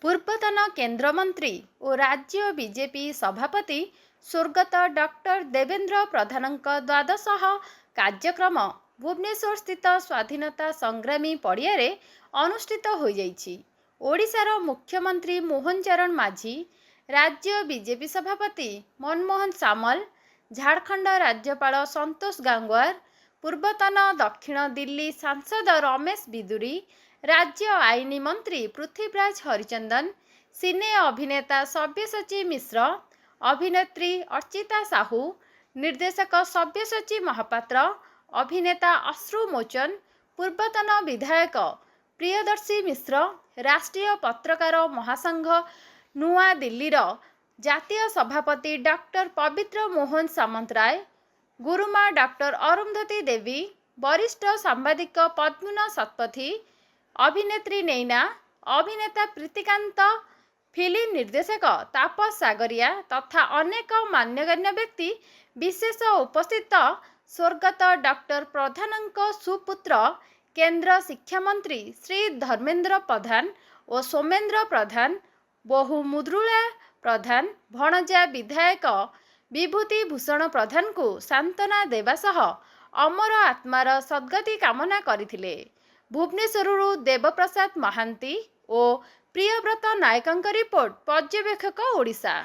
ପୂର୍ବତନ କେନ୍ଦ୍ରମନ୍ତ୍ରୀ ଓ ରାଜ୍ୟ ବିଜେପି ସଭାପତି ସ୍ୱର୍ଗତ ଡକ୍ଟର ଦେବେନ୍ଦ୍ର ପ୍ରଧାନଙ୍କ ଦ୍ୱାଦଶ କାର୍ଯ୍ୟକ୍ରମ ଭୁବନେଶ୍ୱରସ୍ଥିତ ସ୍ୱାଧୀନତା ସଂଗ୍ରାମୀ ପଡ଼ିଆରେ ଅନୁଷ୍ଠିତ ହୋଇଯାଇଛି। ଓଡ଼ିଶାର ମୁଖ୍ୟମନ୍ତ୍ରୀ ମୋହନ ଚରଣ ମାଝୀ, ରାଜ୍ୟ ବିଜେପି ସଭାପତି ମନମୋହନ ସାମଲ, ଝାଡ଼ଖଣ୍ଡ ରାଜ୍ୟପାଳ ସନ୍ତୋଷ ଗାଙ୍ଗୱାର, ପୂର୍ବତନ ଦକ୍ଷିଣ ଦିଲ୍ଲୀ ସାଂସଦ ରମେଶ ବିଦୁରୀ, ରାଜ୍ୟ ଆଇନ ମନ୍ତ୍ରୀ ପୃଥ୍ୱୀରାଜ ହରିଚନ୍ଦନ, ସିନେ ଅଭିନେତା ସବ୍ୟସାଚୀ ମିଶ୍ର, ଅଭିନେତ୍ରୀ ଅର୍ଚ୍ଚିତା ସାହୁ, ନିର୍ଦ୍ଦେଶକ ସବ୍ୟସାଚୀ ମହାପାତ୍ର, ଅଭିନେତା ଅଶ୍ରୁ ମୋଚନ, ପୂର୍ବତନ ବିଧାୟକ ପ୍ରିୟଦର୍ଶୀ ମିଶ୍ର, ରାଷ୍ଟ୍ରୀୟ ପତ୍ରକାର ମହାସଂଘ ନୂଆଦିଲ୍ଲୀର ଜାତୀୟ ସଭାପତି ଡକ୍ଟର ପବିତ୍ର ମୋହନ ସାମନ୍ତରାୟ, ଗୁରୁମା ଡକ୍ଟର ଅରୁନ୍ଧତୀ ଦେବୀ, ବରିଷ୍ଠ ସାମ୍ବାଦିକ ପଦ୍ମୁନ ଶତପଥୀ, ଅଭିନେତ୍ରୀ ନୈନା, ଅଭିନେତା ପ୍ରୀତିକାନ୍ତ, ଫିଲ୍ମ ନିର୍ଦ୍ଦେଶକ ତାପସ ସାଗରିଆ ତଥା ଅନେକ ମାନ୍ୟଗଣ୍ୟ ବ୍ୟକ୍ତି ବିଶେଷ ଉପସ୍ଥିତ ସ୍ୱର୍ଗତ ଡକ୍ଟର ପ୍ରଧାନଙ୍କ ସୁପୁତ୍ର କେନ୍ଦ୍ର ଶିକ୍ଷାମନ୍ତ୍ରୀ ଶ୍ରୀ ଧର୍ମେନ୍ଦ୍ର ପ୍ରଧାନ ଓ ସୋମେନ୍ଦ୍ର ପ୍ରଧାନ, ବୋହୂ ମୃଦୁଳା ପ୍ରଧାନ, ଭଣଜା ବିଧାୟକ ବିଭୂତି ଭୂଷଣ ପ୍ରଧାନଙ୍କୁ ସାନ୍ତ୍ୱନା ଦେବା ସହ ଅମର ଆତ୍ମାର ସଦ୍ଗତି କାମନା କରିଥିଲେ। ଭୁବନେଶ୍ୱରରୁ ଦେବପ୍ରସାଦ ମହାନ୍ତି ଓ ପ୍ରିୟବ୍ରତ ନାୟକଙ୍କ ରିପୋର୍ଟ, ପର୍ଯ୍ୟବେକ୍ଷକ ଓଡ଼ିଶା।